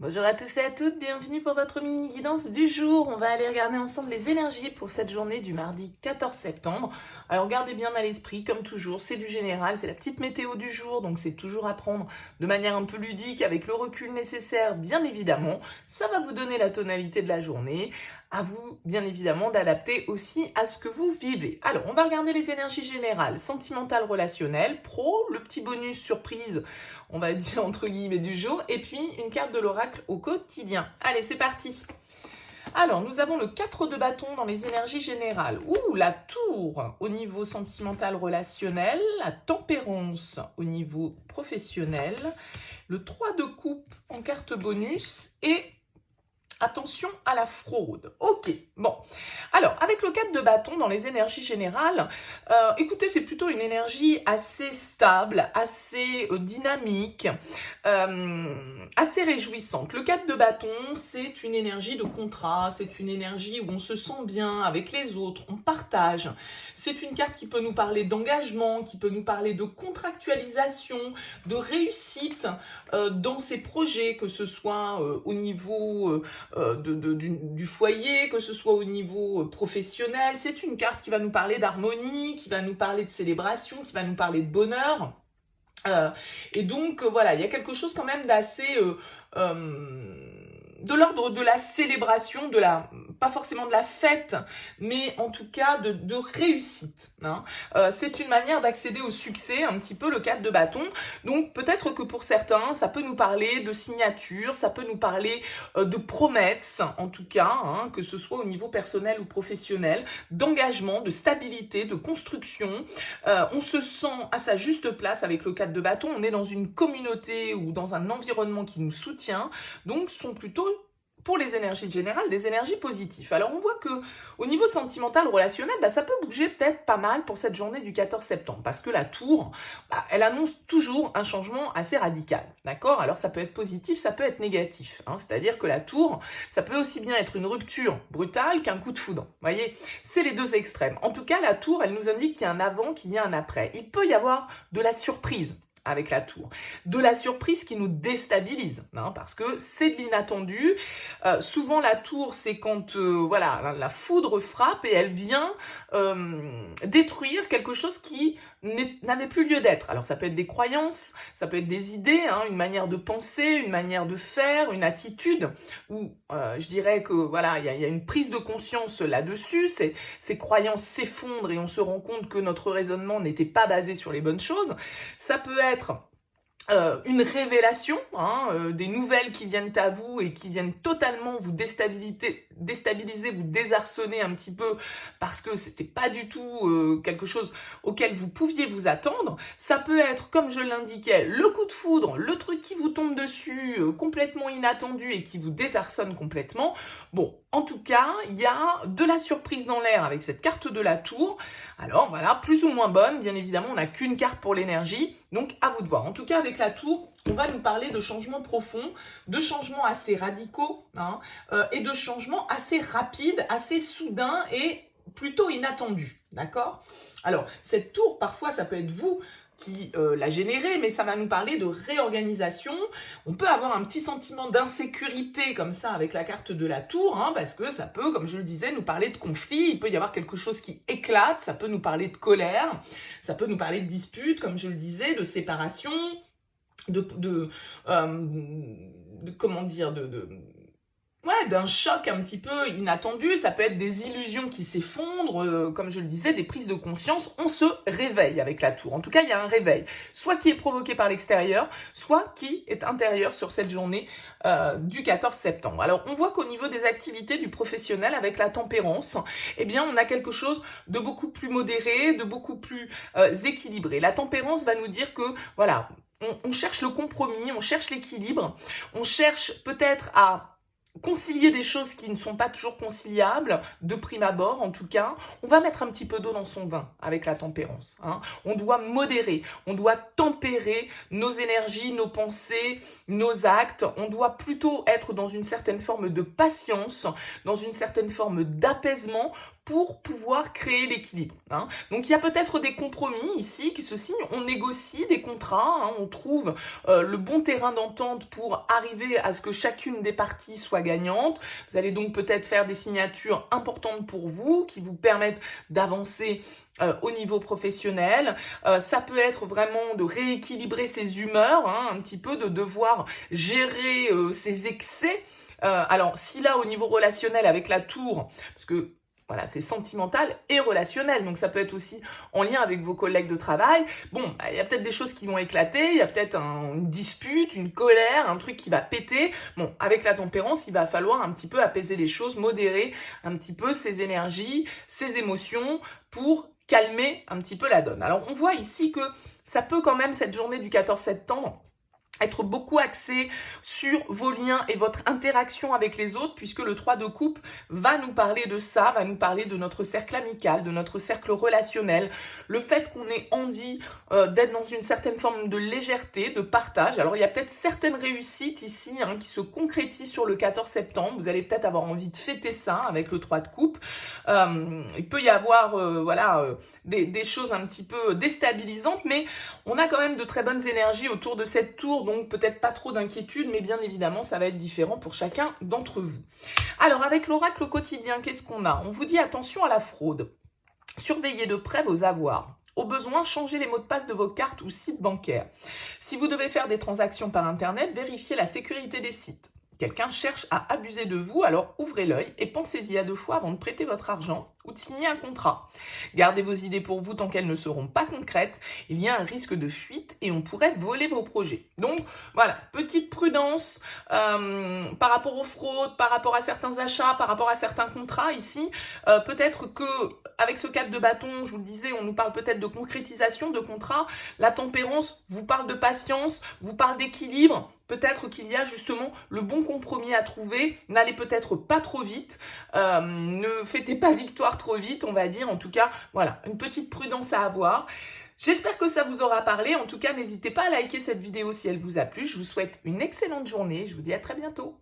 Bonjour à tous et à toutes, bienvenue pour votre mini-guidance du jour. On va aller regarder ensemble les énergies pour cette journée du mardi 14 septembre. Alors gardez bien à l'esprit, comme toujours, c'est du général, c'est la petite météo du jour, donc c'est toujours à prendre de manière un peu ludique, avec le recul nécessaire, bien évidemment. Ça va vous donner la tonalité de la journée. À vous, bien évidemment, d'adapter aussi à ce que vous vivez. Alors, on va regarder les énergies générales, sentimentales, relationnelles, pro, le petit bonus surprise, on va dire entre guillemets du jour, et puis une carte de l'oracle au quotidien. Allez, c'est parti. Alors, nous avons le 4 de bâton dans les énergies générales. Ouh, la tour au niveau sentimental relationnel, la tempérance au niveau professionnel, le 3 de coupe en carte bonus et attention à la fraude. Ok, bon. Alors, avec le 4 de bâton dans les énergies générales, écoutez, c'est plutôt une énergie assez stable, assez dynamique, assez réjouissante. Le 4 de bâton, c'est une énergie de contrat, c'est une énergie où on se sent bien avec les autres, on partage. C'est une carte qui peut nous parler d'engagement, qui peut nous parler de contractualisation, de réussite dans ses projets, que ce soit au niveau du foyer, que ce soit au niveau professionnel. C'est une carte qui va nous parler d'harmonie, qui va nous parler de célébration, qui va nous parler de bonheur. Et donc, voilà, il y a quelque chose quand même d'assez... de l'ordre de la célébration, pas forcément de la fête, mais en tout cas de réussite. Hein. C'est une manière d'accéder au succès, un petit peu le 4 de bâton. Donc peut-être que pour certains, ça peut nous parler de signature, ça peut nous parler de promesses, en tout cas, hein, que ce soit au niveau personnel ou professionnel, d'engagement, de stabilité, de construction. On se sent à sa juste place avec le 4 de bâton. On est dans une communauté ou dans un environnement qui nous soutient. Donc, ce sont plutôt, pour les énergies générales, des énergies positives. Alors, on voit que au niveau sentimental, relationnel, ça peut bouger peut-être pas mal pour cette journée du 14 septembre, parce que la tour, elle annonce toujours un changement assez radical, d'accord? Alors, ça peut être positif, ça peut être négatif, hein, c'est-à-dire que la tour, ça peut aussi bien être une rupture brutale qu'un coup de foudre, vous voyez? C'est les deux extrêmes. En tout cas, la tour, elle nous indique qu'il y a un avant, qu'il y a un après. Il peut y avoir de la surprise avec la tour. De la surprise qui nous déstabilise, hein, parce que c'est de l'inattendu. Souvent, la tour, c'est quand voilà, la foudre frappe et elle vient détruire quelque chose qui n'avait plus lieu d'être. Alors, ça peut être des croyances, ça peut être des idées, hein, une manière de penser, une manière de faire, une attitude, où je dirais que voilà, il y a une prise de conscience là-dessus, ces croyances s'effondrent et on se rend compte que notre raisonnement n'était pas basé sur les bonnes choses. Ça peut être une révélation, hein, des nouvelles qui viennent à vous et qui viennent totalement vous déstabiliser, vous désarçonner un petit peu parce que c'était pas du tout quelque chose auquel vous pouviez vous attendre. Ça peut être, comme je l'indiquais, le coup de foudre, le truc qui vous tombe dessus, complètement inattendu et qui vous désarçonne complètement. Bon, en tout cas, il y a de la surprise dans l'air avec cette carte de la tour. Alors voilà, plus ou moins bonne, bien évidemment, on n'a qu'une carte pour l'énergie, donc à vous de voir. En tout cas, avec la tour, on va nous parler de changements profonds, de changements assez radicaux, hein, et de changements assez rapides, assez soudains et plutôt inattendus, d'accord? Alors, cette tour, parfois, ça peut être vous qui l'a généré, mais ça va nous parler de réorganisation. On peut avoir un petit sentiment d'insécurité comme ça avec la carte de la tour, hein, parce que ça peut, comme je le disais, nous parler de conflit. Il peut y avoir quelque chose qui éclate, ça peut nous parler de colère, ça peut nous parler de dispute, comme je le disais, de séparation, comment dire, ouais, d'un choc un petit peu inattendu. Ça peut être des illusions qui s'effondrent, comme je le disais, des prises de conscience. On se réveille avec la tour. En tout cas, il y a un réveil, soit qui est provoqué par l'extérieur, soit qui est intérieur sur cette journée du 14 septembre. Alors, on voit qu'au niveau des activités du professionnel avec la tempérance, eh bien, on a quelque chose de beaucoup plus modéré, de beaucoup plus équilibré. La tempérance va nous dire que, voilà, on cherche le compromis, on cherche l'équilibre, on cherche peut-être à concilier des choses qui ne sont pas toujours conciliables, de prime abord en tout cas. On va mettre un petit peu d'eau dans son vin avec la tempérance. Hein. On doit modérer, on doit tempérer nos énergies, nos pensées, nos actes. On doit plutôt être dans une certaine forme de patience, dans une certaine forme d'apaisement pour pouvoir créer l'équilibre, hein. Donc, il y a peut-être des compromis ici qui se signent, on négocie des contrats, hein, on trouve le bon terrain d'entente pour arriver à ce que chacune des parties soit gagnante. Vous allez donc peut-être faire des signatures importantes pour vous qui vous permettent d'avancer au niveau professionnel. Ça peut être vraiment de rééquilibrer ses humeurs, hein, un petit peu de devoir gérer ses excès. Alors, si là, au niveau relationnel avec la tour, parce que voilà, c'est sentimental et relationnel, donc ça peut être aussi en lien avec vos collègues de travail. Bon, il y a peut-être des choses qui vont éclater, il y a peut-être une dispute, une colère, un truc qui va péter. Bon, avec la tempérance, il va falloir un petit peu apaiser les choses, modérer un petit peu ses énergies, ses émotions pour calmer un petit peu la donne. Alors, on voit ici que ça peut quand même, cette journée du 14 septembre, être beaucoup axé sur vos liens et votre interaction avec les autres, puisque le 3 de coupe va nous parler de ça, va nous parler de notre cercle amical, de notre cercle relationnel, le fait qu'on ait envie d'être dans une certaine forme de légèreté, de partage. Alors, il y a peut-être certaines réussites ici hein, qui se concrétisent sur le 14 septembre. Vous allez peut-être avoir envie de fêter ça avec le 3 de coupe. Il peut y avoir des choses un petit peu déstabilisantes, mais on a quand même de très bonnes énergies autour de cette tour, donc peut-être pas trop d'inquiétude, mais bien évidemment, ça va être différent pour chacun d'entre vous. Alors, avec l'oracle quotidien, qu'est-ce qu'on a? On vous dit attention à la fraude. Surveillez de près vos avoirs. Au besoin, changez les mots de passe de vos cartes ou sites bancaires. Si vous devez faire des transactions par Internet, vérifiez la sécurité des sites. Quelqu'un cherche à abuser de vous, alors ouvrez l'œil et pensez-y à 2 fois avant de prêter votre argent ou de signer un contrat. Gardez vos idées pour vous tant qu'elles ne seront pas concrètes. Il y a un risque de fuite et on pourrait voler vos projets. Donc voilà, petite prudence par rapport aux fraudes, par rapport à certains achats, par rapport à certains contrats ici. Peut-être que avec ce 4 de bâton, je vous le disais, on nous parle peut-être de concrétisation de contrats. La tempérance vous parle de patience, vous parle d'équilibre. Peut-être qu'il y a justement le bon compromis à trouver. N'allez peut-être pas trop vite. Ne fêtez pas victoire trop vite, on va dire. En tout cas, voilà, une petite prudence à avoir. J'espère que ça vous aura parlé. En tout cas, n'hésitez pas à liker cette vidéo si elle vous a plu. Je vous souhaite une excellente journée. Je vous dis à très bientôt.